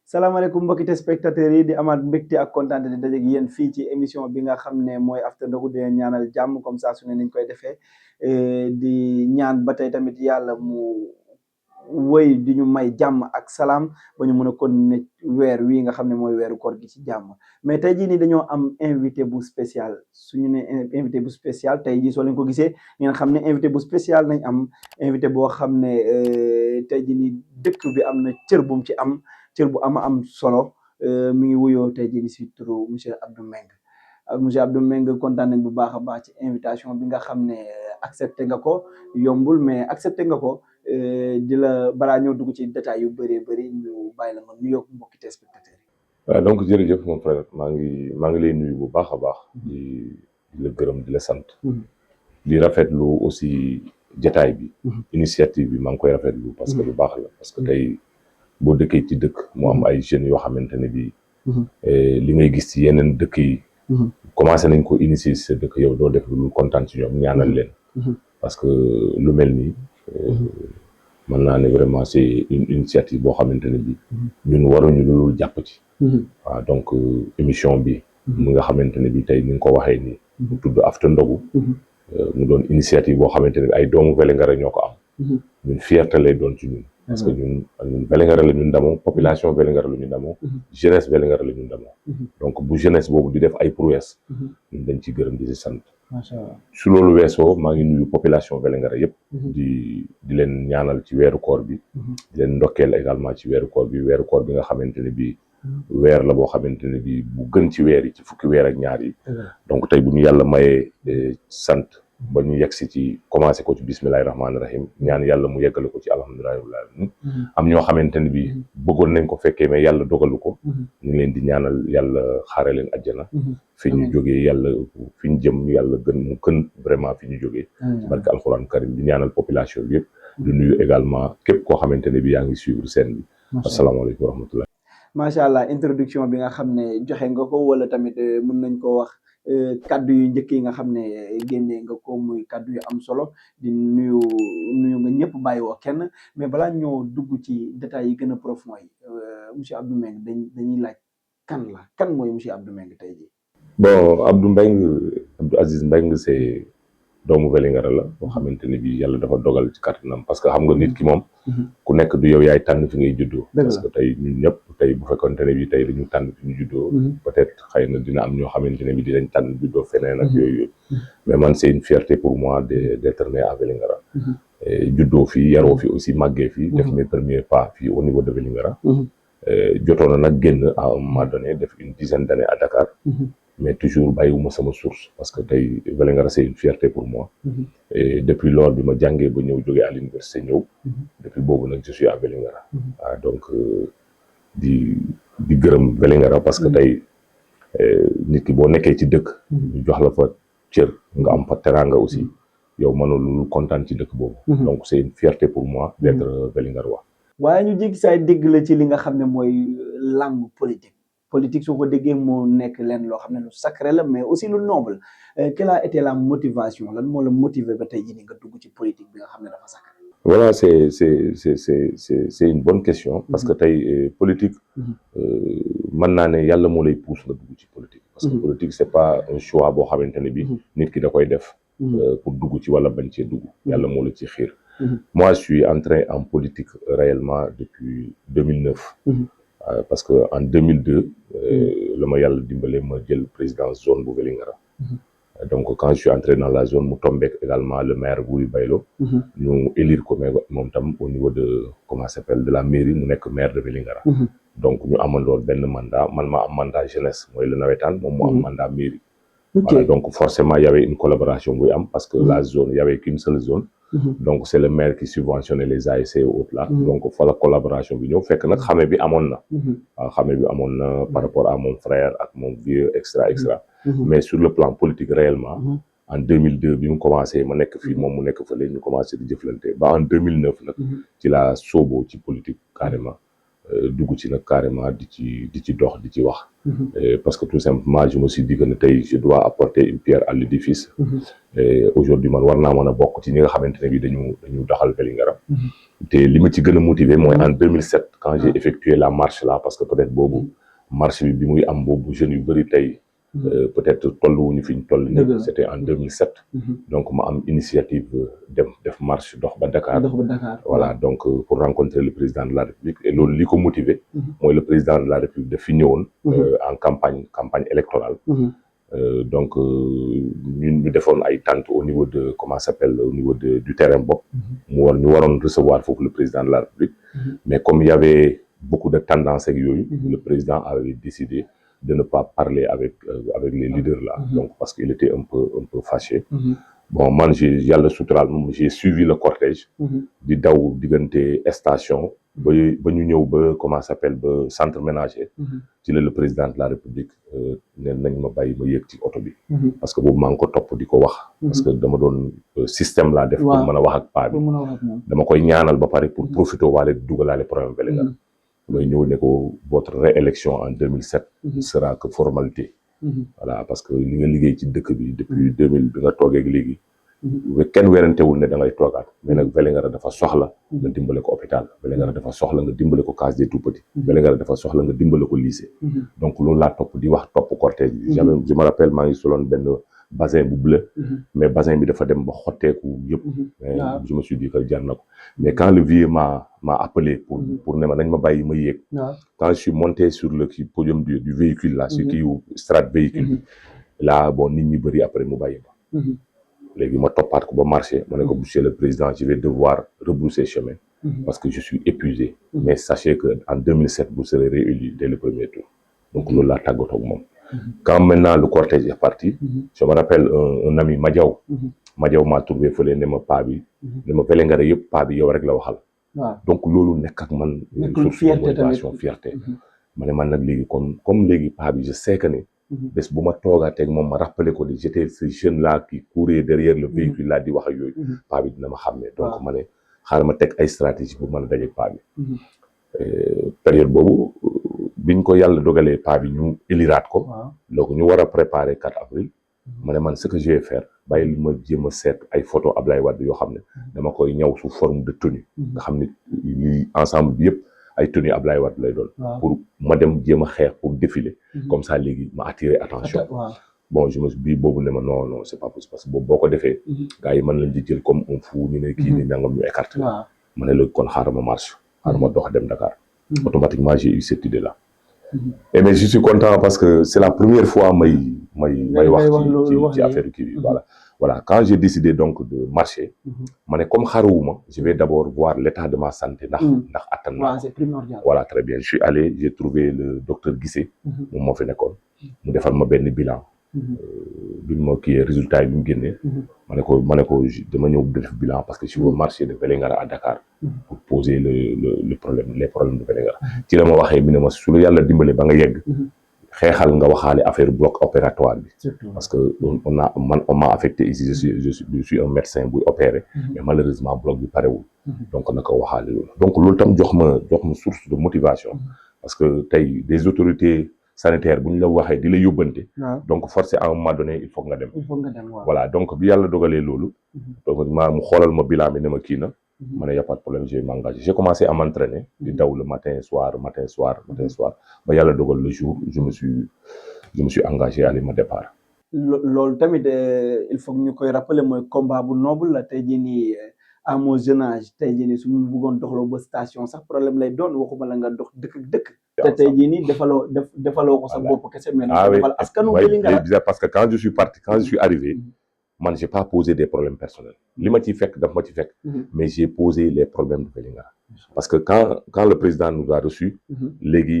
salaamaaleykum mbokki téléspectateurs yi di amaat mbégte ak kontaan di dajeeg yéen fii ci émission bi nga xam ne mooy After Ndogou di leen ñaanal jàmm comme ça su ne niñ koy defee di ñaan ba tey tamit yàlla mu wëy di ñu may jàmm ak salaam ba ñu mën a continuer weer wii nga xam ne mooy weeru koor gi ci jàmm. mais tey jii nii dañoo am invité bu spécial suñu ne invité bu spécial tey jii soo leen ko gisee ngeen xam ne invité bu spécial nañ am invité boo xam ne tey jii nii dëkk bi am na cër bu mu ci am. cër bu am solo mi ngi wuyoo tey jii si turu monsieur Abdou Mbengue monsieur Abdou Mbengue kontaan nañ bu baax a baax ci invitation bi nga xam ne accepté nga ko yombul mais accepté nga ko di la balaa ñëw dugg ci détails yu bëree bëri ñu bàyyi la nga nuyoo mbokki téléspectateurs yi. waaw donc jërëjëf mon frère maa ngi lay nuyu bu baax a baax di la gërëm di la sant. di rafetlu aussi jotaay bi. initiative bi maa ngi koy rafetlu parce que lu baax la parce que tey. boo dëkkee ci dëkk mu am ay jeunes yoo xamante ne bii li ngay gis ci yeneen dëkk yi commencé nañ ko initier ci sa dëkk yow doo def lu kontaan ci ñoom ñaanal leen parce que lu mel nii mën naa ne vraiment c'est une initiative boo xamante ne bii ñun waruñu lu jàpp ci waaw donc émission bi mu nga xamante ne bii tey ni nga ko waxee nii mu tudd After Ndogou mu doon initiative boo xamante ne bi ay doomu Vélingara ñoo ko am ñun fierté lay doon ci ñun parce que ñun Vélingara la ñun ndamoo population Vélingara la ñu ndamoo jeunesse Vélingara la ñu ndamoo donc bu jeunesse boobu di def ay prouesse ñun dañ ci gërëm di si sant su loolu weesoo maa ngi nuyu population Vélingara yëpp di leen ñaanal ci weeru koor bi di leen ndokkeel également ci weeru koor bi nga xamante ne bii weer la boo xamante ne bii bu gën ci weer yi ci fukki weer ak ñaar yi donc tey bu ñu yàlla mayee sant ba ñu yegg si ci commencé ko ci bismillahi rahmaani rahim ñaan yàlla mu yeggale ko ci alhamdulillahi rabbil alamin am ñoo xamante ne bi bëggoon nañ ko fekkee mais yàlla dogalu ko ñu ngi leen di ñaanal yàlla xaare leen àjjana fi ñu jógee yàlla fi ñu jëm yàlla gën mu gën vraiment fi ñu jógee barke alxuraan karim di ñaanal population bi yëpp di nuyu également képp koo xamante ne bi yaa ngi suivre scène bi asalaamaaleykum wa rahmatullah macha allah introduction bi nga xam ne joxe nga ko wala tamit mën nañ ko wax kaddu yu njëkk yi nga xam ne génnee nga ko muy kaddu yu am solo di nuyu nga ñëpp bàyyi woo kenn mais balaa ñoo dugg ci détails yi gën a profond yi monsieur Abdou Mbengue dañuy laaj kan mooy monsieur Abdou Mbengue tey jii. bon Abdou Aziz Mbengue c'est doomu Vélingara la boo xamante ne bii yàlla dafa dogal ci kàttanam parce que xam nga nit ki moom ku nekk du yow yaay tànn fi ngay juddoo parce que tey ñun ñëpp tey bu fekkonte ne bii tey dañu tànn fi ñu juddoo peut-être xëy na dina am ñoo xamante ne bii dinañ tànn juddoo feneen ak yooyu mais man c'est une fierté pour moi d'être né à Vélingara juddoo fii yaroo fi aussi màggee fii def mes premiers pas fii au niveau de Vélingara jotoon na nag génn à un moment donné def une dizaine d'années à Dakar mais toujours bàyyiwuma sama source parce que tey Vélingara c'est une fierté pour moi et depuis lors bi ma jàngee ba ñëw jógee à l'université ñëw depuis boobu nag je suis à Vélingara waaw donc di gërëm Vélingara parce que tey nit ki boo nekkee ci dëkk ñu jox la fa cër nga am fa teraanga aussi yow mënul kontaan ci dëkk boobu donc c'est une fierté pour moi d'être Vélingarois waaye ñu jéggi saay dégg la ci li nga xam ne mooy langue politique soo ko déggee moo nekk leen loo xam ne lu sacré la mais aussi lu noble quelle a été la motivation lan moo la motiver ba tey jii ni nga dugg ci politique bi nga xam ne dafa sacré. voilà c'est une bonne question parce que tey politique mën naa ne yàlla moo lay pousse nga dugg ci politique parce que politique c'est pas un choix boo xamante ne bi nit ki da koy def pour dugg ci wala bañ cee dugg yàlla moo la ci xiir moi je suis entré en politique réellement depuis 2009 parce que en 2002 la ma yàlla dimbale ma jël présidence zone bu Vélingara donc quand je suis entré dans la zone mu tombeek également le maire Wuri Baylo ñu élire ko moom tam au niveau de comment ça s'appelle de la mairie mu nekk maire de Vélingara donc ñu amandoon benn mandat man ma am mandat jeunesse mooy le nawetaan moom mu am mandat mairie voilà donc forcément il y avait une collaboration buy am parce que la zone il y avait qu'une seule zone donc c'est le maire qui subventionnait les ASC et autres là donc fa la collaboration bi ñëw fekk nag xame bi amoon na waaw xame bi amoon na par rapport à mon frère ak mon vieux extra mais sur le plan politique réellement en 2002 bi mu commencé ma nekk fii moom mu nekk fële ñu commencé di jëflante ba en 2009 nag ci la sóoboo ci politique carrément dugg ci nag carrément di ci dox di ci wax. Parce que tout simplement je me suis dit que tey je dois apporter une pierre à l'édifice. Et aujourd'hui man war naa mën a bokk ci ñi nga xamante ne bi dañu doxal Vélingara. te li ma ci gën a motiver mooy en 2007 quand j'ai effectué la marche là parce que peut-être boobu marche bi muy am boobu jeunes yu bëri tey. Peut-être tolluwuñu fi ñu toll nii. C'était en 2007. donc ma am initiative def marche dox ba Dakar. voilà donc pour rencontrer le président de la République et loolu li ko motiver. mooy le président de la République daf fi ñëwoon. en campagne électorale. donc ñu defoon ay tentes au niveau de comment ça s'appelle au niveau du terrain bopp. ñu waroon recevoir foofu le président de la République. mais comme il y avait beaucoup de tendances ak yooyu. le président avait décidé de ne pas parler avec les leaders là. donc parce qu'il était un peu fâché. bon man yàlla suturaal moom j'ai suivi le cortège. di daw diggante station. ba ñu ñëw ba comment ça s'appelle ba centre ménager. ci la le président de la République ne nañ ma bàyyi ma yéeg ci oto bi. parce que boobu maa ngi ko topp di ko wax. parce que dama doon système laa def. pour mën a wax ak paa bi. dama koy ñaanal ba pare pour profiter waale dugalaale problème Vélingara. may ñëw ne ko votre réélection en 2007 sera que formalité. voilà parce que li nga liggéey ci dëkk bi depuis 2000 bi nga toogee ak léegi. kenn werantewul ne da ngay toogaat mais nag Vélingara dafa soxla nga dimbale ko hôpital. Vélingara dafa soxla nga dimbale ko case des tout-petits. Vélingara dafa soxla nga dimbale ko lycée. donc loolu laa topp di wax topp cortège bi. je me rappelle maa ngi soloon benn bassin bu bleu. mais bassin bi dafa dem ba xotteeku yëpp. mais je me suis dit que jar na ko. mais quand le vieux m'a appelé pour ne ma nañ ma bàyyi ma yéeg. quand je suis monté sur le podium du véhicule là. sur kii strate véhicule bi. là bon nit ñi bëri après mu bàyyi ma. léegi ma toppaat ko ba marché ma ne ko monsieur le président je vais devoir rebrousser chemin. parce que je suis épuisé. mais sachez que en 2007 vous serez réélu dès le premier tour. donc loolu laa tàggatoo ak moom. quand maintenant le cortège est parti. je me rappelle un ami Madiaw. Madiaw m'a trouvé fële ne ma paa bi. ne ma Vélingara yëpp paa bi yow rek la waxal. donc loolu nekk ak man. source de motivation fierté. ma ne man nag léegi comme léegi paa bi je sais que ne. bés bu ma toogaateeg moom ma rappelé ko de j'étais ce jeune là qui courait derrière le véhicule là di wax ak yooyu. paa bi dina ma xàmmee. donc ma ne xaaral ma teg ay stratégie pour mën a dajeeg paa bi. période boobu biñ ko yàlla dogalee paa bi ñu éliraat ko. donc ñu war a préparer 4 avril. ma ne man ce que je vais faire bàyyi li ma jéem a seet ay photo Ablaye Wade yoo xam ne dama koy ñaw sous forme de tenue. nga xam ne lii ensemble bi yëpp. ay tenue Ablaye Wade lay doon. pour ma dem jéem a xeex pour défiler. comme ça léegi ma attirer attention. bon je me suis bii boobu ne ma non c'est pas possible parce que boobu boo ko defee. gars yi mën lañ di jël comme un fou ñu ne kii ni nangam ñu écarté. ma ne la kon xaaral ma marche. xaaral ma dox dem Dakar. automatiquement j'ai eu cette idée là. et mais je suis content parce que c'est la première fois may wax ci affaire kii bi voilà quand j'ai décidé donc de marcher. ma ne comme xaruwuma je vais d'abord voir l'état de ma santé ndax attan naa c'est primordial. voilà très bien je suis allé j'ai trouvé le docteur Guissé. moom moo fi nekkoon. mu defal ma benn bilan. bi ma kii résultat yi bi mu génnee. ma ne ko dama ñëw def bilan parce que je veux marcher de Vélingara à Dakar. pour poser les problèmes de Vélingara. ci la ma waxee mi ne ma su la yàlla dimbale ba nga yegg. xeexal nga waxaale affaire bloc opératoire bi. parce que on m'a affecté ici je suis un médecin buy opérer. mais malheureusement bloc bi parewul. donc naka waxaale loolu. donc loolu tam jox ma source de motivation. parce que tey des autorités sanitaires bu ñu la waxee di la yóbbante. donc forcément à un moment donné il faut nga dem. voilà donc bi yàlla dogalee loolu. donc mu xoolal ma bilan bi ne ma kii na. ma ne y a pas de problème je vais m'engager j'ai commencé à m'entraîner di daw le matin soir ba yàlla dogal le jour je me suis engagé à aller ma départ. loolu tamit il faut ñu koy rappeler mooy combat bu noble la tey jii nii à mon jeune âge tey jii nii suñu bëggoon doxloo ba station sax problème lay doon waxuma la nga dox dëkk. te tey jii nii defaloo ko sa bopp kese mais defal askanu Vélingara. parce que quand je suis arrivé. man j'ai pas posé des problèmes personnels li ma ci fekk daf ma ci fekk. mais j'ai posé les problèmes de Vélingara. parce que quand le président nous a reçus. léegi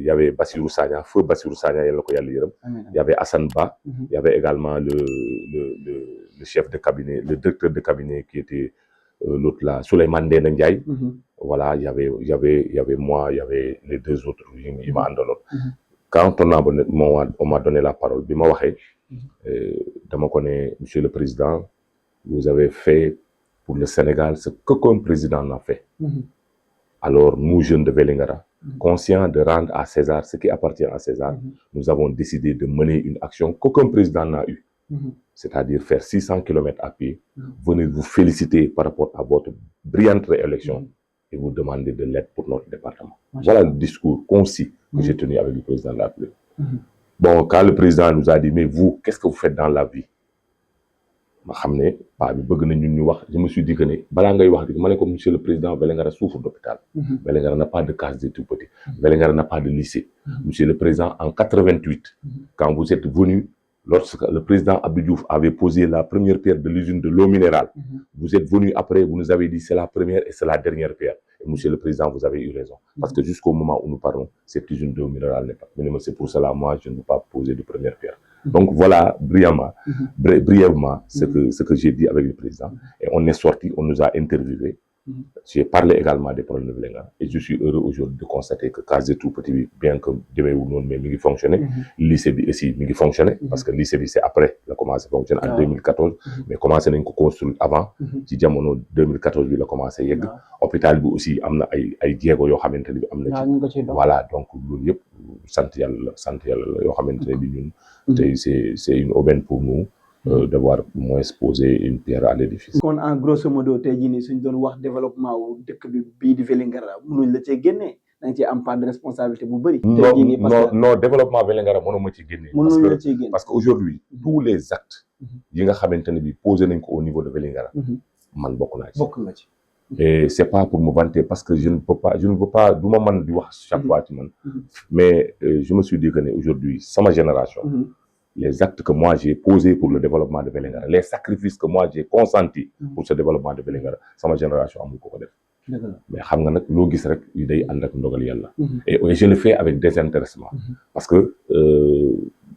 y avait Bassirou Sagna feu Bassirou Sagna yàlla ko yàlla yërëm. y avait Assane Ba. y avait également le chef de cabinet le directeur de cabinet qui était l'autre là Souleymane Ndéné Ndiaye. voilà y avait moi y avait les 2 autres yi ma àndaloon. quand on m'a donné la parole bi ma waxee. dama ko ne monsieur le président vous avez fait pour le Sénégal ce qu'aucun président n'a fait. Alors nous jeunes de Vélingara, conscients de rendre à César ce qui appartient à César, nous avons décidé de mener une action qu'aucun président n'a eue. C'est-à-dire faire 600 km à pied, venir vous féliciter par rapport à votre brillante réélection et vous demander de l'aide pour notre département. Voilà le discours concis que j'ai tenu avec le président de la République. Bon, quand le président nous a dit, mais vous, qu'est-ce que vous faites dans la vie? Je me suis dit que monsieur le président, Vélingara souffre d'hôpital. Vélingara n'a pas de case des tout petits. Vélingara n'a pas de lycée. Monsieur le président, en 88, quand vous êtes venu, lorsque le président Abdou Diouf avait posé la première pierre de l'usine de l'eau minérale, vous êtes venu après, vous nous avez dit c'est la première et c'est la dernière pierre. Et monsieur le président, vous avez eu raison. Parce que jusqu'au moment où nous parlons, cette usine d'eau minérale n'est pas. Mais c'est pour cela, moi, je ne veux pas poser de première pierre. Donc voilà, brièvement, ce que j'ai dit avec le président. Et on est sorti, on nous a interviewés. J'ai parlé également des problèmes de Vélingara. Et je suis heureux aujourd'hui de constater que Case Tout Petit, bien que demain ou non, mais il fonctionnait. Le lycée aussi, il fonctionnait. Parce que le lycée, c'est après, il a commencé à fonctionner en 2014. Mais commencé à construire avant. Si en 2014, il a commencé à y hôpital aussi, il y a Diego, voilà, donc, c'est une aubaine pour nous. D'avoir au moins posé une pierre à l'édifice. Kon en grosso modo tey jii nii suñ doon wax développement wu dëkk bi bii di Vélingara mënuñ la cee génnee da nga cee am part de responsabilité bu bëri. Non développement Vélingara mënuma ci génnee. Parce que aujourd'hui tous les actes yi nga xamante ne bi posé nañ ko au niveau de Vélingara man bokk naa ci. Et c'est pas pour me vanter parce que je ne veux pas du ma man di wax chaque fois ci man mais je me suis dit que aujourd'hui sama génération les actes que moi j'ai posés pour le développement de Vélingara, les sacrifices que moi j'ai consentis pour ce développement de Vélingara, c'est ma génération amul ko def. Mais xam nga nak lo gis rek day and ak ndogal yalla. Et je le fais avec désintéressement parce que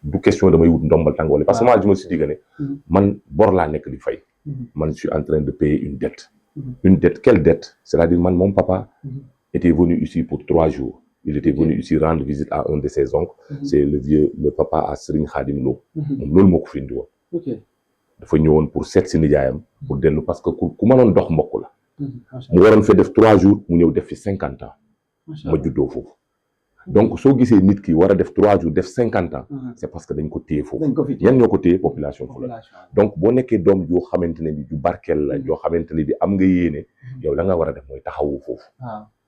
du question damay wut ndombal tàng wala parce que moi je me suis dit que man bor la nek di fay. Man je suis en train de payer une dette. Une dette, quelle dette? C'est-à-dire mon papa était venu ici pour 3 jours. Il était venu ici rendre visite à un de ses oncles. C'est le papa à Serigne Khadim Lo. Loolu moo ko fi indi woon. Dafa ñëwoon pour seet si nijaayam pour dellu parce que ku mënoon dox mbokk la. mu waroon fa def 3 jours mu ñëw def fi 50 ans. ma juddoo foofu. Donc soo gisee nit ki war a def 3 jours def 50 ans. c'est parce que dañ ko téye foofu. ñan ñoo ko téye population fu la. donc boo nekkee doom joo xamante ne bi ju barkeel la joo xamante ne bi am nga yéene yow la nga war a def mooy taxawu foofu.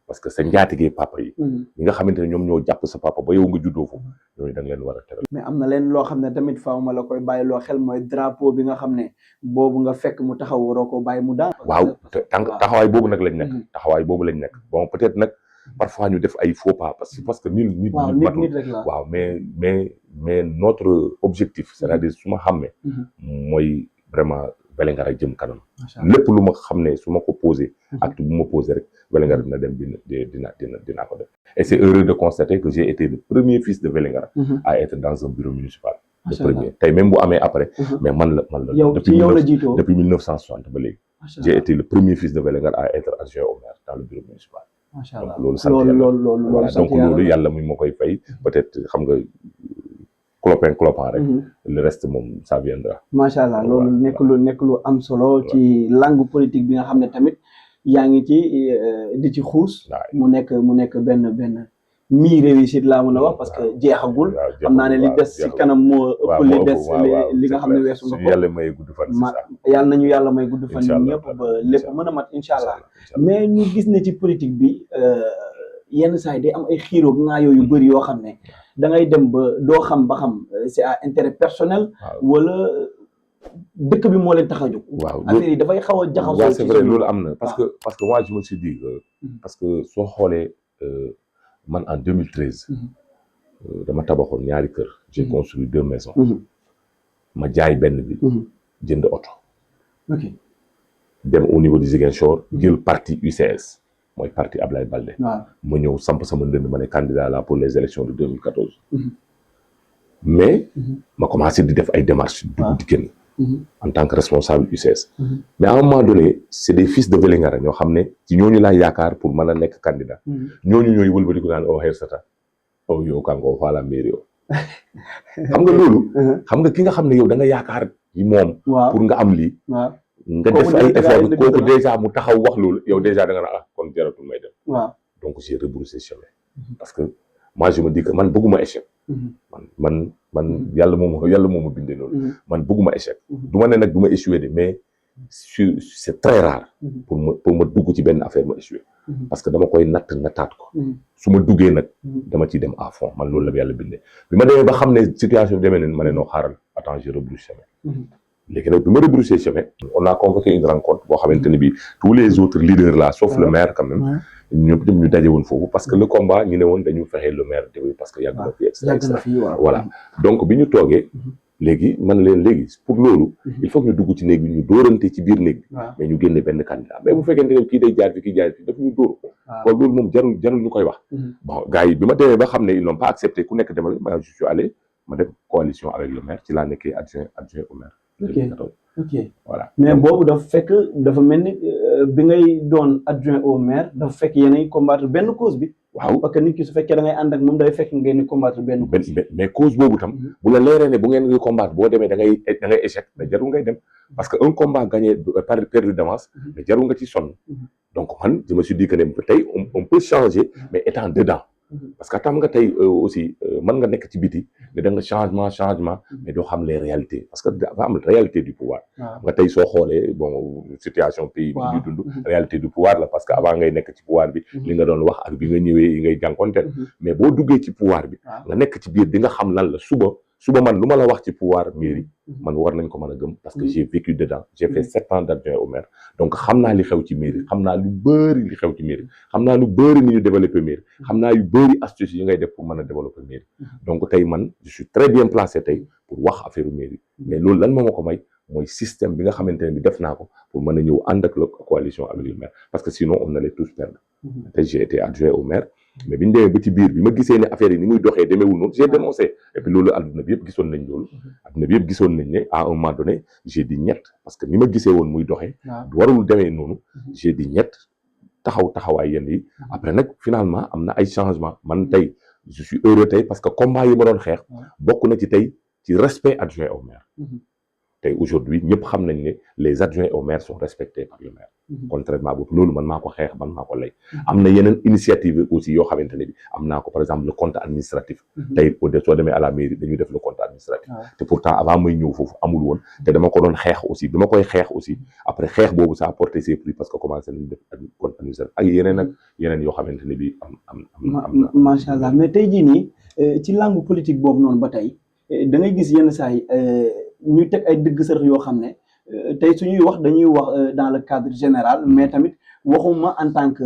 parce que sa njaatigee papa yi ñi nga xamante ne ñoom ñoo jàpp sa papa ba yow nga juddoo foofu ñooñu da nga leen war a teral. mais am na leen loo xam ne tamit faaw ma la koy bàyyi loo xel mooy drapeau bi nga xam ne boobu nga fekk mu taxaw waroo ko bàyyi mu daan. waaw taxawaay boobu nag lañ nekk. taxawaay boobu lañ nekk bon peut-être nag parfois ñu def ay faux pas parce que nit rek la waaw mais notre objectif c'est-à-dire su ma xamee mooy vraiment Vélingara jëm kanam lépp lu ma xam ne su ma ko posé acte bu ma posé rek Vélingara dina dem dina ko def et c'est heureux de constater que j'ai été le premier fils de Vélingara à être dans un bureau municipal le premier tey même bu amee après mais man la depuis 1960 ba léegi j'ai été le premier fils de Vélingara à être adjoint au maire dans le bureau municipal donc loolu sant yàlla voilà donc loolu yàlla muy ma koy fay peut-être xam nga clopin rek le reste moom ça viendra. macha allah loolu nekk lu am solo ci langue politique bi nga xam ne tamit yaa ngi ci di ci xuus. mu nekk benn mi réussite laa mën a wax parce que jeexagul. xam naa ne li des ci kanam moo ëpp li des li nga xam ne weesu nga ko. yàlla may gudd fan yàlla nañu yàlla may gudd fan ñëpp ba lépp mën a mat incha allah mais ñu gis ne ci politique bi yenn saa yi day am ay xiiroo ngaayoo yu bëri yoo xam ne da ngay dem ba doo xam ba xam c'est à intérêt personnel wala dëkk bi moo leen tax a jóg. waaw affaire yi dafay xaw a jaxasoo. c'est vrai loolu am na parce que moi je me suis dit parce que soo xoolee man en 2013 dama tabaxoon ñaari kër. j'ai construit 2 maisons. ma jaay benn bi. jënd oto. dem au niveau du Ziguinchor jël parti UCS. mooy parti Ablaye Baldé. ma ñëw samp sama ndënd ma ne candidat là pour les élections de 2014. mais ma commencé di def ay démarches. dugg di génn. en tant que responsable UCS. mais à un moment donné c'est des fils de Vélingara ñoo xam ne ci ñooñu laay yaakaar pour mën a nekk candidat. ñooñu ñooy wëlbatiku naan oh Hersata oh yow kanko faa la mairie yow. xam nga loolu. xam nga ki nga xam ne yow da nga yaakaar ci moom. pour nga am lii. nga def ay effort kooku déjà mu taxaw wax loolu yow déjà da nga kon jaratul may def. donc j'ai rebroussé chemin parce que moi je me dis que man bëgguma échec man yàlla moom ma bindee noonu man bëgguma échec du ma ne nag du ma échouer de mais c'est très rare pour ma dugg ci benn affaire ma échouer parce que dama koy nattaat ko su ma duggee nag dama ciy dem à fond man loolu la yàlla bindee bi ma demee ba xam ne situation bi demee ne ma ne noo xaaral attends je rebrousse chemin léegi nag bi ma rebroussé chemin on a convoqué une rencontre boo xamante ne bi tous les autres leaders là sauf le maire quand même ñëpp ñu daje woon foofu parce que le combat ñu ne woon dañu fexe le maire déwén parce que yàgg na fi extra voilà donc bi ñu toogee léegi man leen léegi pour loolu il faut que ñu dugg ci néeg bi ñu dóorante ci biir néeg bi mais ñu génne benn candidat mais bu fekkente ne kii day jaar fi kii jaar fi daf ñu dóor kon loolu moom jarul ñu koy wax bon gars yi bi ma demee ba xam ne ils n'ont pas accepté ku nekk demal ma je suis allé ma def coalition avec le maire ci laa nekkee adjoint au maire 2014 ok voilà mais boobu dafa fekk dafa mel ni bi ngay doon adjoint au maire dafa fekk yéenay combattre benn cause bi waaw parce que nit ki su fekkee da ngay ànd ak moom day fekk ngeen di combattre benn cause mais cause boobu tam bu la leeree ne bu ngeen ngi combattre boo demee da ngay échec mais jarul ngay dem parce que un combat gagné par perdu d'avance mais jarul nga ci sonn donc man je me suis dit que ne tey on peut changer mais étant dedans parce que tam nga tey aussi mën nga nekk ci biti ne da nga changement mais doo xam les réalités parce que dafa am réalité du pouvoir nga tey soo xoolee bon situation pays bi ñuy dund réalité du pouvoir la parce que avant ngay nekk ci pouvoir bi li nga doon wax ak bi nga ñëwee yi ngay jànkonteel mais boo duggee ci pouvoir bi nga nekk ci biir di nga xam lan la suba man lu ma la wax ci pouvoir mairie man war nañ ko mën a gëm parce que j'ai vécu dedans j'ai fait 7 ans d'adjoint au maire donc xam naa li xew ci mairie xam naa lu bëri li xew ci mairie xam naa lu bëri ni ñu développer mairie xam naa yu bëri astuces yi ngay def pour mën a développer mairie donc tey man je suis très bien placé tey pour wax affaire mairie mais loolu lan moo ma ko may mooy système bi nga xamante ne bi def naa ko pour mën a ñëw ànd ak la coalition avec le maire parce que sinon on allait tous perdre tey j'ai été adjoint au maire mais bi ñu demee ba ci biir bi ma gisee ne affaire yi ni muy doxee demeewul noonu j'ai dénoncé et puis loolu adduna bi yëpp gisoon nañ loolu adduna bi yëpp gisoon nañ ne à un moment donné j'ai dit ñett parce que ni ma gisee woon muy doxee warul demee noonu j'ai dit ñett taxawaay yenn yi après nag finalement am na ay changement man tey je suis heureux tey parce que combat yi ma doon xeex bokk na ci tey ci respect adjoint au maire tey aujourd'hui ñëpp xam nañ ne les adjoints au maire sont respectés par le maire contrairement boobu loolu man maa ko xeex man maa ko lay am na yeneen initiative aussi yoo xamante ne bi am naa ko par exemple le compte administratif tey soo demee à la mairie dañuy def le compte administratif te pourtant avant may ñëw foofu amul woon te dama ko doon xeex aussi bi ma koy xeex aussi après xeex boobu ça a porté ses fruits parce que commencé nañu def compte administratif ak yeneen yoo xamante ne bi am macha allah mais tey jii nii ci langue politique boobu noonu ba tey da ngay gis yenn saa yi ñu teg ay dëgg sërëx yoo xam ne tey suñuy wax dañuy wax dans le cadre général mais tamit waxuma en tant que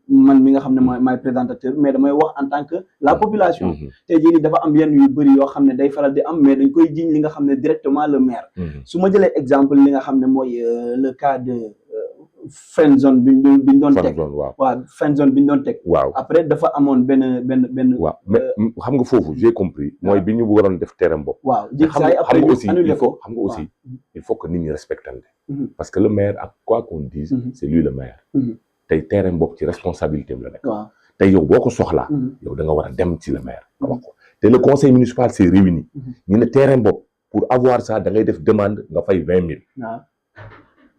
man mi nga xam ne maay présentateur mais damay wax en tant que la population tey jii nii dafa am yenn yu bëri yoo xam ne day faral di am mais dañ koy jiñ li nga xam ne directement le maire su ma jëlee exemple li nga xam ne mooy le cas de friend zone bi ñu doon teg waaw friend zone bi ñu doon teg waaw après dafa amoon benn waaw mais xam nga foofu j'ai compris mooy bi ñu waroon def terrain bopp waaw xam nga aussi il faut que nit ñi respectante parce que le maire ak quoi qu'on dise c'est lui le maire tey terrain bopp ci responsabilité am la nekk tey yow boo ko soxlaa yow da nga war a dem ci le maire nga wax ko te le conseil municipal s'est réuni ñu ne terrain bopp pour avoir ça da ngay def demande nga fay 20 000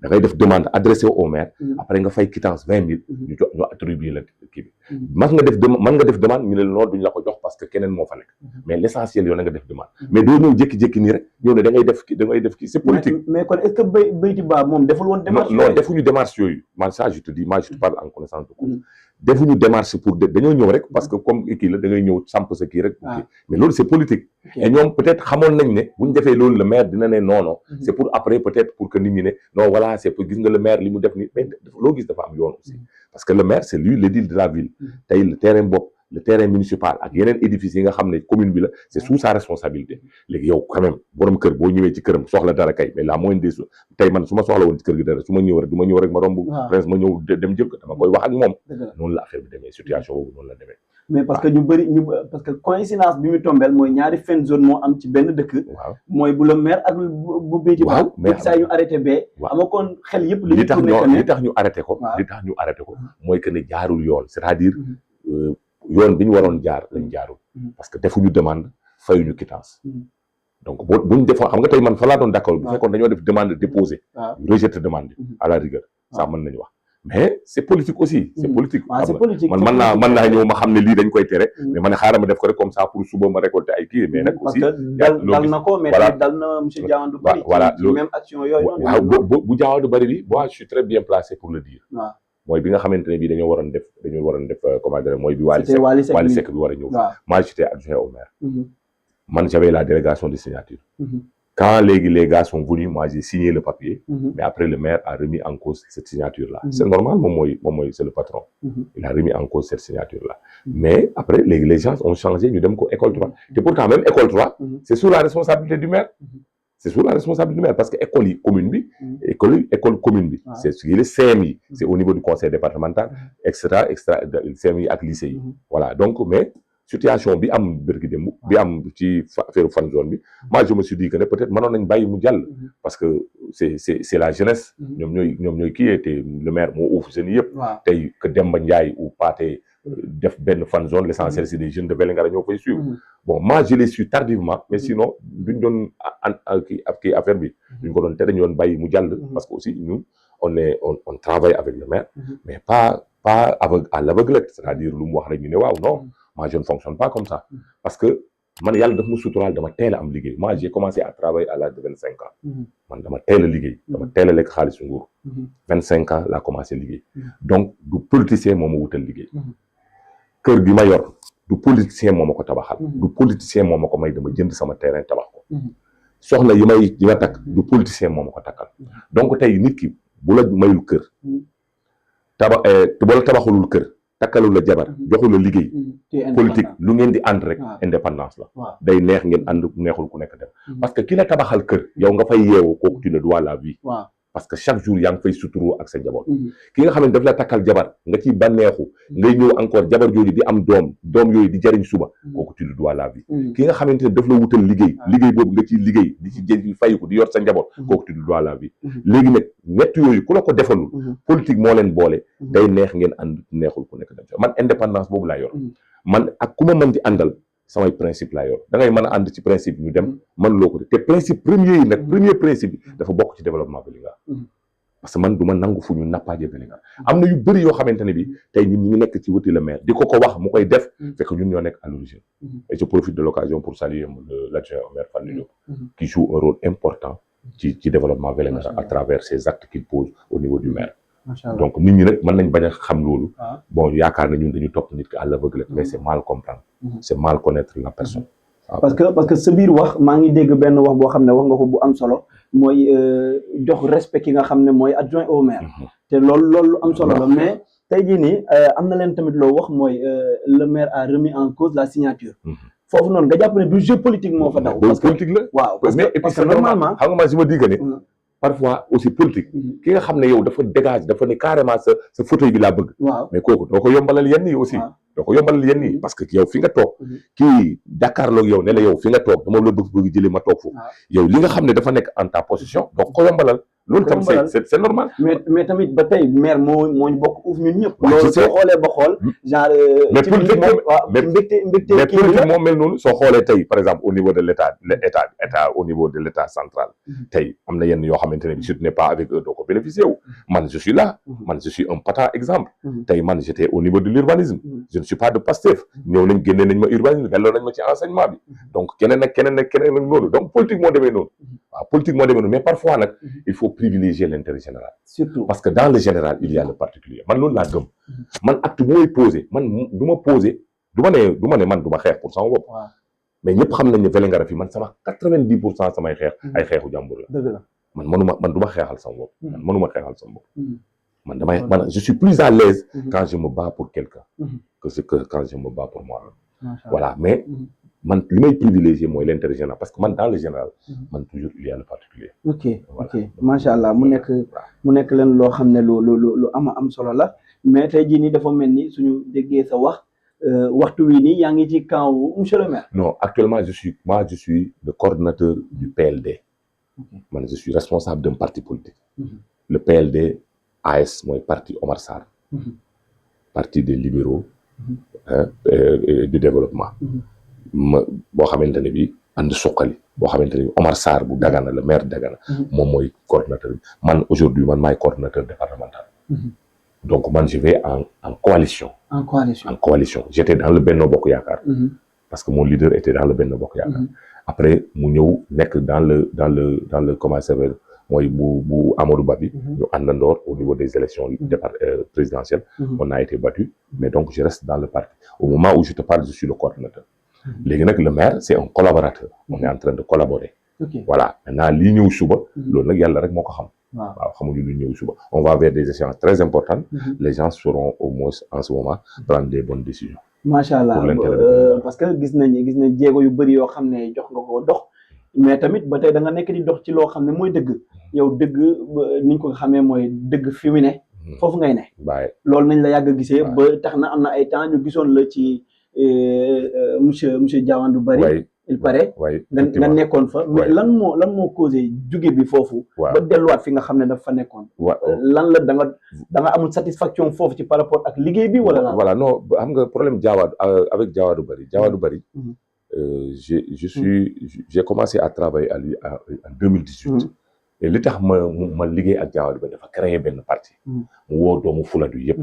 da ngay def demande adressée au maire après nga fay quittance 20 000 ñu attribuer la kii bi mën nga def demande ñu ne non duñ la ko jox parce que keneen moo fa nekk mais l'essentiel yow na nga def demande mais doo ñëw jékki-jékki nii rek ñëw ne da ngay def kii c'est politique mais kon est-ce que Beyti Ba moom deful woon démarche non defuñu démarche yooyu man ça je te dis moi je te parle en connaissance de cause defuñu démarche pour dañoo ñëw rek parce que comme kii la da ngay ñëw samp sa kii rek mais loolu c'est politique et ñoom peut-être xamoon nañ ne bu ñu defee loolu le maire dina ne non c'est pour après peut-être pour que nit ñi ne non voilà c'est pour gis nga le maire li mu def ni mais loo gis dafa am yoon aussi parce que le maire c'est lui l'édile de la ville tey le terrain bopp le terrain municipal ak yeneen édifices yi nga xam ne commune bi la c'est sous sa responsabilité léegi yow quand même borom kër boo ñëwee ci këram soxla dara kay mais la moindre des choses tey man su ma soxla woon ci kër gi dara su ma ñëw rek du ma ñëw rek ma romb prince ma ñëw dem jël ko dama koy wax ak moom noonu la affaire bi demee situation boobu noonu la demee mais parce que parce que coïncidence bi mu tombeel mooy ñaari fan zone moo am ci benn dëkk mooy bu le maire ak bu Beyti Ba mais saa ñu arrêté bee amakoon xel yëpp li tax ñu arrêté ko mooy que ne jaarul yoon c'est-à-dire yoon bi ñu waroon jaar lañ jaarul parce que defuñu demande fayuñu quittance donc buñ defoon xam nga tey man fa laa doon d'accord bu fekkoon dañoo def demande déposée rejeté demande à la rigueur ça mën nañu wax mais c'est politique aussi. c'est politique. c'est politique man mën naa ñëw ma xam ne lii dañ koy tere. mais ma ne xaaral ma def ko rek comme ça pour suba ma récolter ay kii mais nag aussi. parce que dal na ko mais tamit dal na monsieur Diawadou Barry. voilà ci même action yooyu. waaw bu Diawadou Barry bi moi je suis très bien placé pour le dire. waaw mooy bi nga xamante ne bii dañoo waroon def comment dire mooy bi Wally Seck bi war a ñëw. moi j'étais adjoint au maire. man j'avais la délégation de signature. Quand les gars sont venus, moi j'ai signé le papier, mais après le maire a remis en cause cette signature-là. C'est normal, c'est le patron. Il a remis en cause cette signature-là. Mais après, les gens ont changé, nous sommes école 3. Et pourtant, même école 3, c'est sous la responsabilité du maire. C'est sous la responsabilité du maire, parce que école commune, école commune, c'est le CMI, c'est au niveau du conseil départemental, etc., le CMI avec lycée. Voilà, donc, mais situation bi am bërki dem bi am ci affaire fan zone bi moi je me suis dit que peut-être mënoon nañ bàyyi mu jàll parce que c'est la jeunesse ñoom ñooy kii était le maire moo uuf seen yëpp tey que Demba Ndiaye ou Pathé def benn fan zone l'essentiel c'est des jeunes de Vélingara ñoo koy suivre bon moi je les suis tardivement mais sinon duñ doon kii affaire bi duñ ko doon tere ñu doon bàyyi mu jàll parce que aussi nous on travaille avec le maire mais pas à l'aveuglette c'est-à-dire lu mu wax rek ñu ne waaw non. Moi, je ne fonctionne pas comme ça. Parce que, man, yalla daf mu sutural dama teel am liggéey. Moi, j'ai commencé à travailler à l'âge de 25 ans. Man, dama teel a liggéey. Dama teel a lekk xaalis nguur. 25 ans laa commencé liggéey. Donc, du politicien moo ma wutal liggéey. Kër gi ma yor, du politicien moo ma ko tabaxal. Du politicien moo ma ko may dama jënd sama terrain tabax ko. Soxna yi ma takk, du politicien moo ma ko takkal. Donc, tey nit ki bu la mayul kër. Bu la tabaxulul kër. takkalu la jabar joxu la liggéey politique lu ngeen di ànd rek indépendance la day neex ngeen ànd neexul ku nekk dem parce que ki la tabaxal kër yow nga fay yeewu kooku tu le dois la vie parce que chaque jour yaa ngi fay suturu ak sa njaboot ki nga xam ne daf la takkal jabar nga ciy bànneexu ngay ñëw encore jabar jooju di am doom yooyu di jariñ suba kooku tu le dois la vie ki nga xamante ne daf la wutal liggéey boobu nga ciy liggéey di ci jël fayiku di yor sa njaboot kooku tu le dois la vie léegi nag ñett yooyu ku la ko defalul politique moo leen boole day neex ngeen ànd neexul ku nekk dem man indépendance boobu laa yor man ak ku ma mën di àndal samay principe laa yor da ngay mën a ànd ci principe ñu dem man loo ko te principe premier yi nag premier principe bi dafa bokk ci développement Vélingara parce que man du ma nangu fu ñu nappaaje Vélingara am na yu bëri yoo xamante ne bi tey ñun ñu ngi nekk ci wëti le maire di ko wax mu koy def fekk ñun ñoo nekk à l'origine et je profite de l'occasion pour saluer l'adjoint au maire Fallou Diop qui joue un rôle important ci développement Vélingara à travers ces actes qu'il pose au niveau du maire donc nit ñi nag mën nañ bañ a xam loolu bon yaakaar na ñun dañu topp nit ki à l'aveugle mais c'est mal comprendre c'est mal connaître la personne parce que sa biir wax maa ngi dégg benn wax boo xam ne wax nga ko bu am solo mooy jox respect ki nga xam ne mooy adjoint au maire te loolu am solo la mais tey jii nii am na leen tamit loo wax mooy le maire a remis en cause la signature foofu noonu nga jàpp ne du jeu politique moo fa daw parce que politique la waaw parce que normalement xam nga man si ma digga ne parfois aussi politique ki nga xam ne yow dafa dégage dafa ne carrément sa fauteuil bi laa bëgg mais kooku doo ko yombalal yenn yi aussi doo ko yombalal yenn yi parce que yow fi nga toog kii jàkkaarloog yow ne la yow fi nga toog dama la bëgg jëlee ma toog foofu yow li nga xam ne dafa nekk en ta position doo ko yombalal loolu tam c'est normal mais tamit ba tey maire moo ñu bokk uuf ñun ñëpp loolu soo xoolee ba xool genre mais politique moom mel noonu soo xoolee tey par exemple au niveau de l'état au niveau de l'état central tey am na yenn yoo xamante ne bi si tu n'es pas avec eux doo ko bénéficier wu man je suis là man je suis un patent exemple tey man j'étais au niveau de l'urbanisme je ne suis pas de Pastef ñëw nañ génne nañ ma urbanisme delloo nañ ma ci enseignement bi donc keneen ak loolu donc politique moo demee noonu waaw politique moo demee noonu mais parfois nag il faut privilégier l'intérêt général surtout parce que dans le général il y a le particulier man loolu laa gëm man acte bu may posé man du ma posé du ma ne man du ma xeex pour sama bopp mais ñëpp xam nañ ne Vélingara fi man sama 90% samay xeex ay xeexu jàmbur la man du ma xeexal sama bopp man mënuma xeexal sama bopp man je suis plus à l'aise quand je me bats pour quelqu'un que quand je me bats pour moi voilà mais man li may privilégier mooy l'intérêt général parce que man dans le général man toujours il y a le particulier ok macha allah mu nekk leen loo xam ne lu am solo la mais tey jii nii dafa mel ni suñu déggee sa wax waxtu wi nii yaa ngi ci camp wu monsieur le maire non actuellement je suis le coordonnateur du PLD man je suis responsable d'un parti politique le PLD AS mooy parti Omar Sarr parti des libéraux et du développement boo xamante ne bi ànd suqali boo xamante ne bi Omar Sarr bu Dagana le maire de Dagana moom mooy coordonnateur bi man aujourd'hui man maay coordonnateur départemental donc man je vais en coalition. En coalition. En coalition. J'étais dans le Benno Bokk Yaakaar. Parce que mon leader était dans le Benno Bokk Yaakaar. Après mu ñëw nekk dans le comment ça s'appelle mooy bu Amadou Ba bi. ñu àndandoor au niveau des élections présidentielles. On a été battu, mais donc je reste dans le parti. Au moment où je te parle, je suis le coordinateur. léegi nag le maire c'est un collaborateur. On est en train de collaborer. Voilà maintenant lii ñëw suba. loolu nag yàlla rek moo ko xam. waaw xamuñu lu ñëw suba. On va vers des échéances très importantes. Les gens seront au moins en ce moment prendre des bonnes décisions. macha allah parce que gis nañ jéego yu bëri yoo xam ne jox nga ko dox. mais tamit ba tey da nga nekk di dox ci loo xam ne mooy dëgg. yow dëgg niñ ko xamee mooy dëgg fi mu ne. foofu ngay ne. loolu nañ la yàgg a gisee. ba tax na am na ay temps ñu gisoon la ci monsieur Diawandou Barry. il paraît nga nekkoon fa. mais lan moo causé jóge bi foofu. ba delluwaat fi nga xam ne dafa nekkoon. lan la da nga amul satisfaction foofu ci par rapport ak liggéey bi wala lan. voilà non xam nga problème Diawandou avec Diawandou Barry. J'ai commencé à travailler à lui en 2018. Et li tax ma liggéey ak Diawandou Barry dafa créer benn parti. mu woo doomu Fuladu yëpp.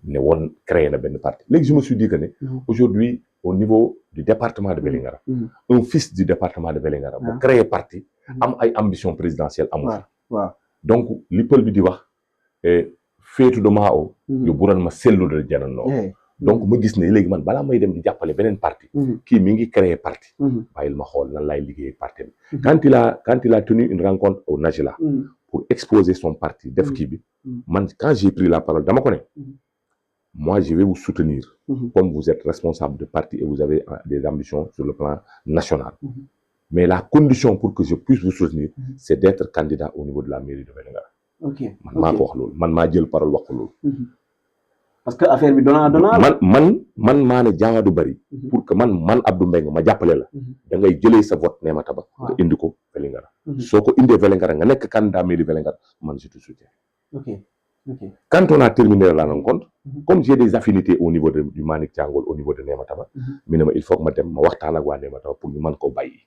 ne woon créer na benn parti léegi je me suis dit que ne. aujourd'hui au niveau du département de Vélingara. un fils du département de Vélingara. bu créer parti. am ay ambition présidentielle amu fi. donc li pël bi di wax. féetu de maa o. yu buran ma sellu de jananoo. donc ma gis ne léegi man balaa may dem di jàppale beneen parti. kii mi ngi créer parti. bàyyil ma xool nan laay liggéey parti bi. quand il a tenu une rencontre au Najila. pour exposer son parti def kii bi. man quand j'ai pris la parole dama ko ne. moi je vais vous soutenir. Comme vous êtes responsable de parti et vous avez des ambitions sur le plan national. Mais la condition pour que je puisse vous soutenir. C'est d'être candidat au niveau de la mairie de Vélingara. man maa ko wax loolu man maa jël parole wax ko loolu. parce que affaire bi donnant man maa ne Diawandou Barry. pour que man Abdou Mbengue ma jàppale la. da ngay jëlee sa vote Némata Ba. nga indi ko Vélingara. soo ko indee Vélingara nga nekk candidat mairie Vélingara man je te soutiens. Quand on a terminé la rencontre, comme j'ai des affinités au niveau du Malick Thiangol au niveau de Némata Ba, il faut que ma dem ma waxtaan ak waa Némata Ba pour ñu mën ko bàyyi.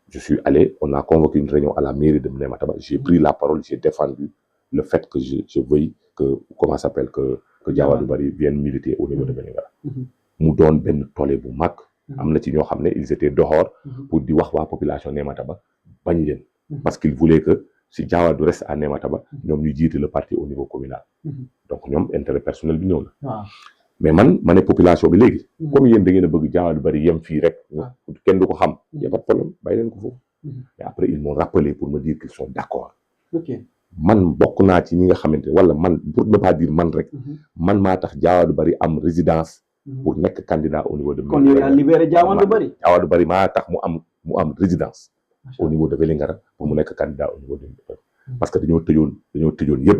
Je suis allé, on a convoqué une réunion à la mairie de Némata Ba, j'ai pris la parole, j'ai défendu le fait que je veuille que comment ça s'appelle que Diawandou Barry vienne militer au niveau de Vélingara. mu doon benn tollé bu mag. am na ci ñoo xam ne ils étaient dehors pour di wax waa population Némata Ba bañ leen. parce qu'ils voulaient que si Diawandou reste à Némata Ba ñoom ñu jiite le parti au niveau communal. donc ñoom intérêt personnel bi ñëw na. mais ma ne population bi léegi. comme yéen da ngeen a bëgg Diawandou Barry yem fii rek. kenn du ko xam. y a pas de problème bàyyi leen ko foofu. et après ils m'ont rappelé pour me dire qu'ils sont d'accord. man bokk naa ci ñi nga xamante ne wala man pour ne pas dire man rek. man maa tax Diawandou Barry am résidence. pour nekk candidat au niveau de. kon yow yaa libéré Diawandou Barry. Diawandou Barry maa tax mu am résidence. au niveau de Vélingara pour mu nekk candidat au niveau de. parce que dañoo tëjoon yëpp.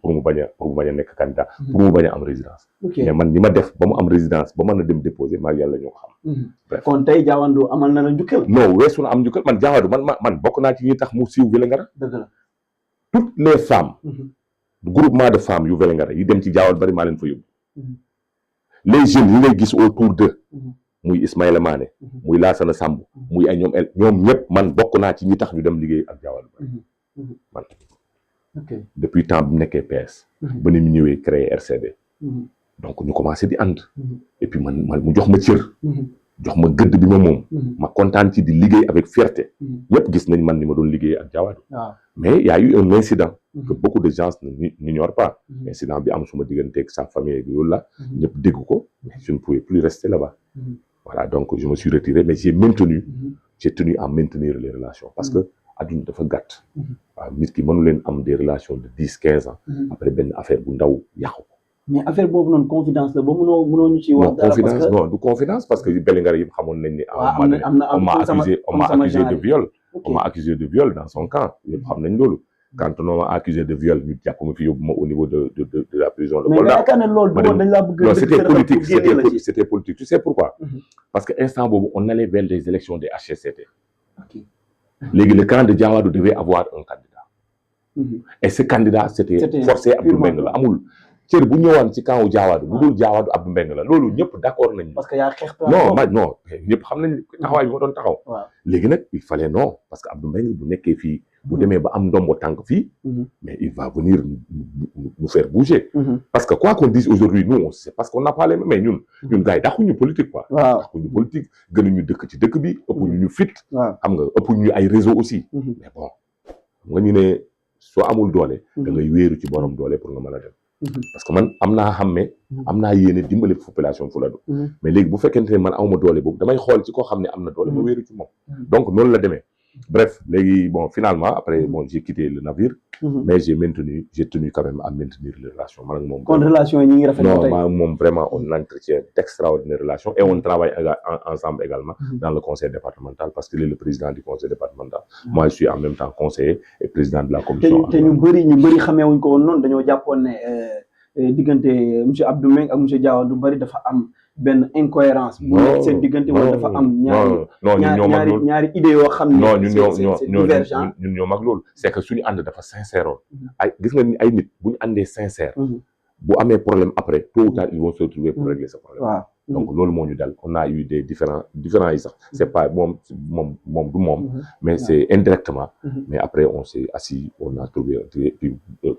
pour mu bañ a nekk candidat. pour mu bañ a am résidence. mais man ni ma def ba mu am résidence ba mën a dem déposer maa yàlla ñoo ko xam. bref kon tey Diawandou amal na la njukkal. non weesu na am njukkal man Diawandou man bokk naa ci ñi tax mu siiw Vélingara. dëgg la toutes les femmes. groupement de femmes yu Vélingara yi dem ci Diawandou Barry maa leen fa yóbbu. les jeunes yi ngay gis autour d'eux. muy Ismaïla Mané. muy Lassana Samb. muy ay ñoom ñëpp man bokk naa ci ñi tax ñu dem liggéey ak Diawandou Barry. man depuis temps bi mu nekkee PS. ba ni mu ñëwee créer RCD. donc ñu commencé di ànd. et puis man mu jox ma cër. jox ma gëdd bi ma moom. ma kontaan ci di liggéey avec fierté. ñëpp gis nañ man ni ma doon liggéey ak Diawandou. mais y a eu un incident. que beaucoup de gens n'ignorent pas. incident bi am suma diggante ak sa famille ak loolu la. ñëpp dégg ko. je ne pouvais plus rester là-bas. voilà donc je me suis retiré mais j'ai tenu à maintenir les relations parce que adduna dafa gàtt. waaw nit ki mënu leen am des relations de 10-15 ans. après benn affaire bu ndaw yàqu ko. mais affaire boobu noonu confidence la ba mënoo ñu ci wax. dara confidence non du confidence parce que Vélingara yëpp xamoon nañ ni. on m'a accusé de viol. on m'a accusé de viol dans son camp yëpp xam nañ loolu. quand on m'a accusé de viol ñu jàpp ma fi yóbbu ma au niveau de la prison de Kolda. mais yaakaar ne loolu dañ laa bëgg. non c'était politique tu sais pourquoi. parce que instant boobu on allait vers les élections des HCCT. léegi le camp de Diawandou devait avoir un candidat. et ce candidat c'était forcé Abdou Mbengue la amul. cër bu ñëwaan ci camp wu Diawandou bu dul Diawandou Abdou Mbengue la loolu ñëpp d'accord nañ. parce que yaa xeex non ñëpp xam nañ taxawaay bi ma doon taxaw. léegi nag il fallait non parce que Abdou Mbengue bu nekkee fii bu demee ba am ndombo tànk fii mais il va venir nous faire bouger parce que quoi qu'on dise aujourd'hui nous c'est parce qu'on n'a pas les mêmes mais ñun gars yi daxuñu politique quoi daxuñu politique gënuñu dëkk ci dëkk bi ëpp ñu fit xam nga ëpp ñu ay réseau aussi mais bon nga ñu ne soo amul doole da ngay wéeru ci borom doole pour nga mën a dem parce que man am naa yéene dimbali population Fuladu mais léegi bu fekkente ne man awma doole boobu damay xool ci koo xam ne am na doole ma wéeru ci moom donc noonu la demee bref léegi bon finalement après bon j'ai quitté le navire mais j'ai tenu quand même à maintenir les relations man ak moom kon relation yi ñi ngi rafet non moom vraiment on entretient d'extraordinaires relations et on travaille ensemble également dans le conseil départemental parce qu'il est le président du conseil départemental moi je suis en même temps conseiller et président de la commission te ñu bëri xameewuñ ko woon noonu dañoo jàppoon ne diggante monsieur Abdou Meng ak monsieur Diaw du bëri dafa am benn incohérence bu nekk seen diggante wala dafa am ñaari idée yoo xam ne c'est divergent ñun ñoo mag loolu c'est que suñu ànd dafa sincère oon ay gis nga ay nit bu ñu àndee sincère bu amee problème après tôt ou tard ils vont se retrouver pour régler ce problème donc loolu moo ñu dal on a eu des différents yi sax c'est pas moom du moom mais c'est indirectement mais après on s'est assis on a trouvé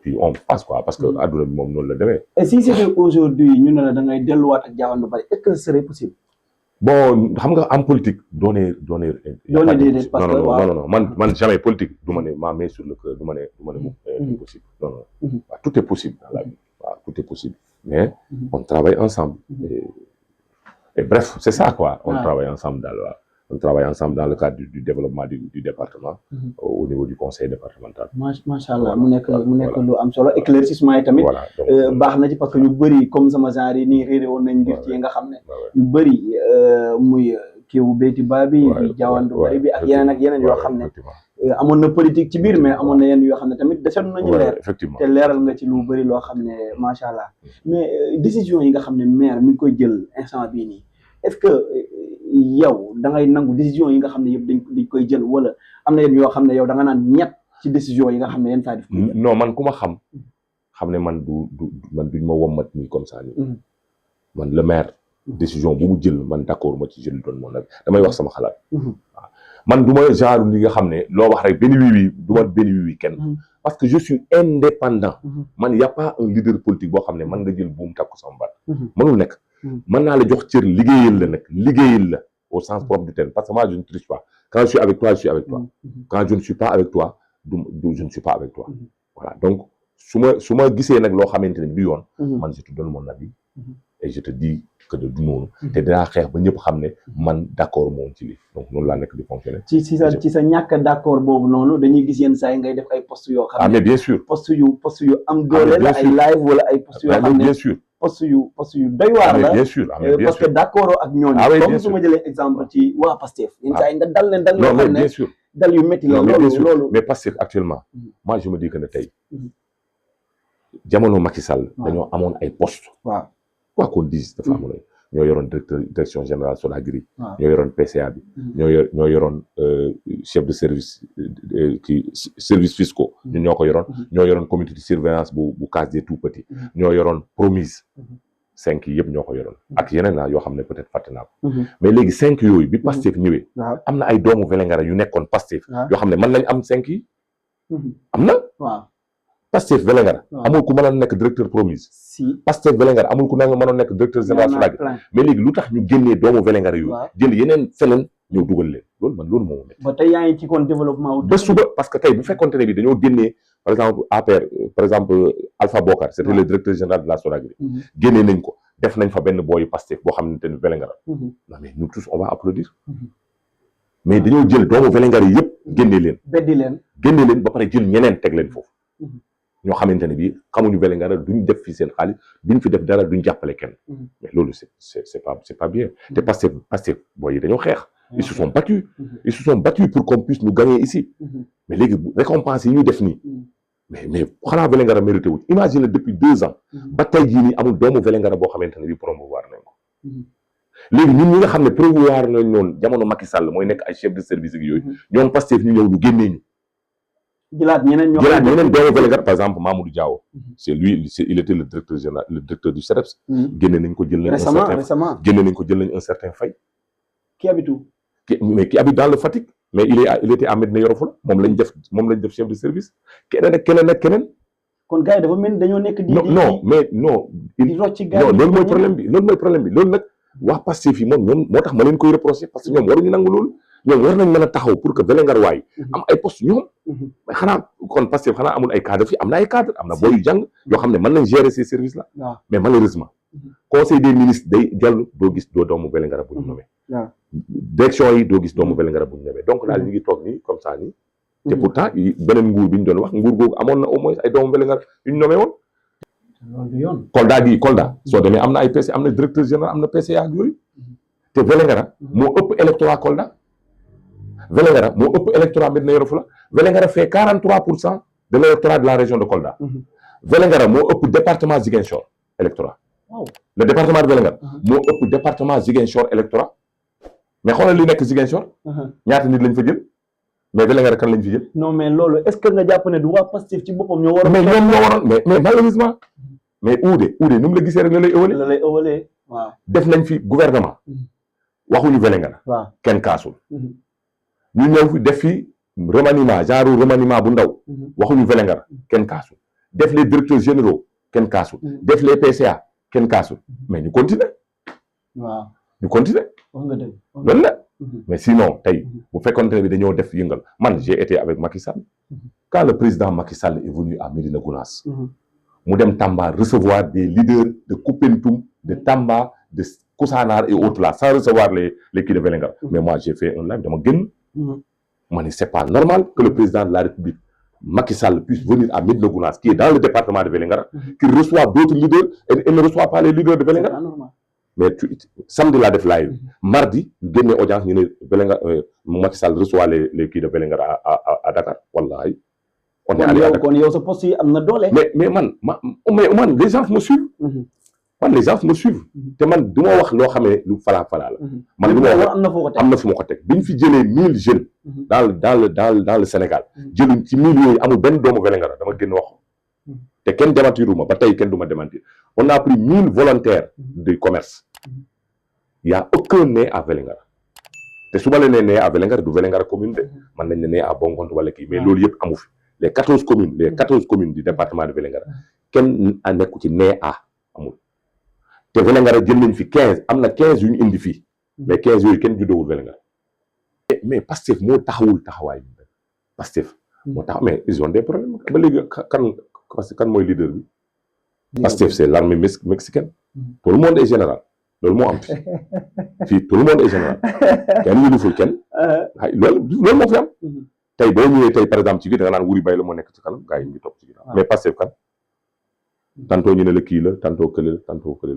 puis on passe quoi parce que adduna bi moom noonu la demee. Et si c'était aujourd'hui ñu ne la da ngay delluwaat ak Diawane lu bari est-ce que ce serait possible. bon xam nga en politique doonee déedéet parce que non man jamais politique du ma ne ma main sur le cœur du ma ne impossible non waaw tout est possible dans la vie waaw tout est possible mais on travaille ensemble et bref c'est ça quoi on travaille ensemble dans le cadre du développement du département au niveau du conseil départemental. macha allah mu nekk lu am solo éclaircissement yi tamit baax na ci parce que ñu bëri comme sama genre yi nii réeré woon nañ ngir ci nga xam ne ñu bëri muy kiiwu Beyti Ba bi Diawane du bari bi ak yeneen yoo xam ne amoon na politique ci biir mais amoon na yenn yoo xam ne tamit desoon nañu leer te leeral nga ci lu bëri loo xam ne macha allah mais décision yi nga xam ne maire mi ngi koy jël instant bii nii est-ce que yow da ngay nangu décision yi nga xam ne yëpp dañ koy jël wala am na yenn yoo xam ne yow da nga naan ñett ci décision yi nga xam ne yenn saa def koy jël. non man ku ma xam ne man duñ ma wommat nii comme ça nii man le maire décision bu mu jël man d'accord ma ci jël doon mon avis damay wax sama xalaat waaw man du ma genre li nga xam ne loo wax rek benn wii du ma benn wii kenn parce que je suis indépendant man y a pas un leader politique boo xam ne man nga jël buum takku sama baat mënul nekk mën naa la jox cër liggéeyal la au sens propre du terme parce que moi je ne triche pas quand je suis avec toi je suis avec toi quand je ne suis pas avec toi je ne suis pas avec toi voilà donc su ma gisee nag loo xamante ne du yoon man je te donne mon avis et je te dis que du noonu te dinaa xeex ba ñëpp xam ne man d'accord moom ci lii donc noonu laa nekk di fonctionner ci sa ñàkk d'accord boobu noonu dañuy gis yenn saa yi ngay def ay postes yoo xam ne mais bien sûr postes yu am doole la ay live wala ay postes yoo xam ne bien sûr postes yu doy waar la bien sûr parce que d'accord ak ñooñu comme su ma jëlee exemple ci waa Pastef yenn saa yi nga dal leen dal yoo xam ne dal yu métti la loolu mais Pastef actuellement moi je me dis que ne tey jamono Macky Sall dañoo amoon ay postes waaw quoi qu'on dise dafa amoon ñoo yoroon direction générale Sonagri ñoo yoroon PCA bi ñoo yoroon chef de service service fiscaux ñun ñoo ko yoroon ñoo yoroon comité de surveillance bu case des tout-petits ñoo yoroon promise 5 yi yëpp ñoo ko yoroon ak yeneen naa yoo xam ne peut-être fàtte naa ko mais léegi 5 yooyu bi Pastef ñëwee am na ay doomu Vélingara yu nekkoon Pastef yoo xam ne mën nañ am 5 yi am na Pastef Vélingara amul ku mën a nekk directeur promise Pastef Vélingara amul ku mënoon nekk directeur général Sonagri mais léegi lu tax ñu génnee doomu Vélingara yooyu jël yeneen feneen ñëw dugal leen loolu moo métti ba tey yaa ngi ci kon développement ba suba parce que tey bu fekkoonte ne bi dañoo génnee par exemple APR par exemple Alpha Bokar c'était le directeur général de la Sonagri génnee nañ ko def nañ fa benn booyu Pastef boo xamante ni Vélingara non mais nous tous on va applaudir mais dañoo jël doomu Vélingara yi yëpp génnee leen ba pare jël ñeneen teg leen foofu ñoo xamante ne bii xamuñu Vélingara duñ def fi seen xaalis duñ fi def dara duñ jàppale kenn mais loolu c'est pas bien te Pastef booy yi dañoo xeex ils se sont battus pour qu'on puisse nous gagner ici mais léegi récompense yi ñuy def nii mais xanaa Vélingara mérité wut imagine depuis 2 ans ba tey jii nii amul doomu Vélingara boo xamante ne bii promouvoir nañ ko léegi ñun ñi nga xam ne promouvoir nañ noonu jamono Macky Sall mooy nekk ay chef de service ak yooyu ñoom Pastef ñu ñëw ñu génnee ñu jëlaat ñeneen doomu Vélingara par exemple Mamadou Diawo c'est lui il était le directeur général le directeur du CEDEPS génne nañ ko jël nañ récemment génne nañ ko jël nañ un certain Faye qui habite où mais qui habite dans le Fatick mais il était à Médina Yoro Foulah moom lañ def chef de service keneen ak keneen. kon gars yi dafa mel ni dañoo nekk di di rocci gars yi loolu mooy problème bi loolu nag waa Pastef yi moom ñoom moo tax ma leen koy reproché parce que ñoom waruñu nangu loolu ñoom war nañ mën a taxaw pour que Vélingara waay am ay poste ñoom mais xanaa kon Pastef xanaa amul ay cadre fi am na ay cadre am na booy yu jàng yoo xam ne mën nañ gérer ces services là mais malheureusement conseil des ministres day jàll doo gis doomu Vélingara bu ñu nommé direction yi doo gis doomu Vélingara bu ñu nommé donc daal ñu ngi toog nii comme ça nii te pourtant beneen nguur bi ñu doon wax nguur googu amoon na au moins ay doomu Vélingara yu ñu nommé woon Kolda soo demee am na ay PC am na directeur général am na PCA ak yooyu te Vélingara moo ëpp électorat Kolda Vélingara moo ëpp électorat Médina Yoro Foulah Vélingara fait 43% de l'électorat de la région de Kolda Vélingara moo ëpp département Ziguinchor électorat le département de Vélingara moo ëpp département Ziguinchor électorat mais xoolal li nekk Ziguinchor ñaata nit lañ fa jël mais Vélingara kan lañ fi jël. non mais loolu est-ce que nga jàpp ne du waa Pastef ci boppam ñoo waroon. mais ñoom ñoo waroon mais malheureusement mais uude nu mu la gisee rek la lay ëwalee. waaw def nañ fi gouvernement. waxuñu Vélingara. waaw kenn kaasul. ñu ñëw fi def fi remaniement genre remaniement bu ndaw. waxuñu Vélingara kenn kaasul. def les directeurs généraux kenn kaasul. def les PCA kenn kaasul mais ñu continuer. waaw ñu continuer. wax nga dëgg loolu la. mais sinon tey bu fekkoon ne bi dañoo def yëngal man j'ai été avec Macky Sall quand le président Macky Sall est venu à Médina Gounass mu dem Tamba recevoir des leaders de Koupentoum de Tamba de Koussanar et autres là sans recevoir les kii de Vélingara mais moi j'ai fait un live dama génn ma ne c'est pas normal que le président de la République Macky Sall puisse venir à Médina Gounass qui est dans le département de Vélingara qu'il reçoive d'autres leaders et ne reçoit pas les leaders de Vélingara mais samedi laa def live mardi génne audience ñu ne Vélingara Macky Sall reçoit les kii de Vélingara à Dakar wallahi on est allé à Dakar kon yow sa poste yi am na doole. mais man les gens me suivent. man les gens me suivent. te man du ma wax loo xamee lu falaa la. man lu ma wax am na fu ma ko teg bi ñu fi jëlee 1000 jeunes. dans le Sénégal. jëluñ ci 1000 yooyu amul benn doomu Vélingara dama génn wax. te kenn démentiruma ba tey kenn du ma démentir on a pris 1000 volontaires de commerce. il y a aucun né à Vélingara te su ma la nee né à Vélingara du Vélingara commune de man nañ ne né à Bongonte wala kii mais loolu yëpp amu fi les 14 communes du département de Vélingara kenn a nekku ci né à amul te Vélingara jël nañ fi 15 am na 15 yu ñu indi fii mais 15 yooyu kenn juddoowul Vélingara mais Pastef moo taxawul taxawaay bi Pastef moo taxaw mais ils ont des problèmes ba léegi kan mooy leader bi Pastef c'est l'armée mexicaine tout le monde est général loolu moo am fii tout le monde est général kenn yëliful kenn ay loolu moo fi am tey boo ñëwee tey par exemple ci biir da nga naan Wuri Bay la moo nekk ci kanam gars yi ngi topp ci ginnaaw mais Pastef kan tantôt ñu ne la kii la tantôt kële la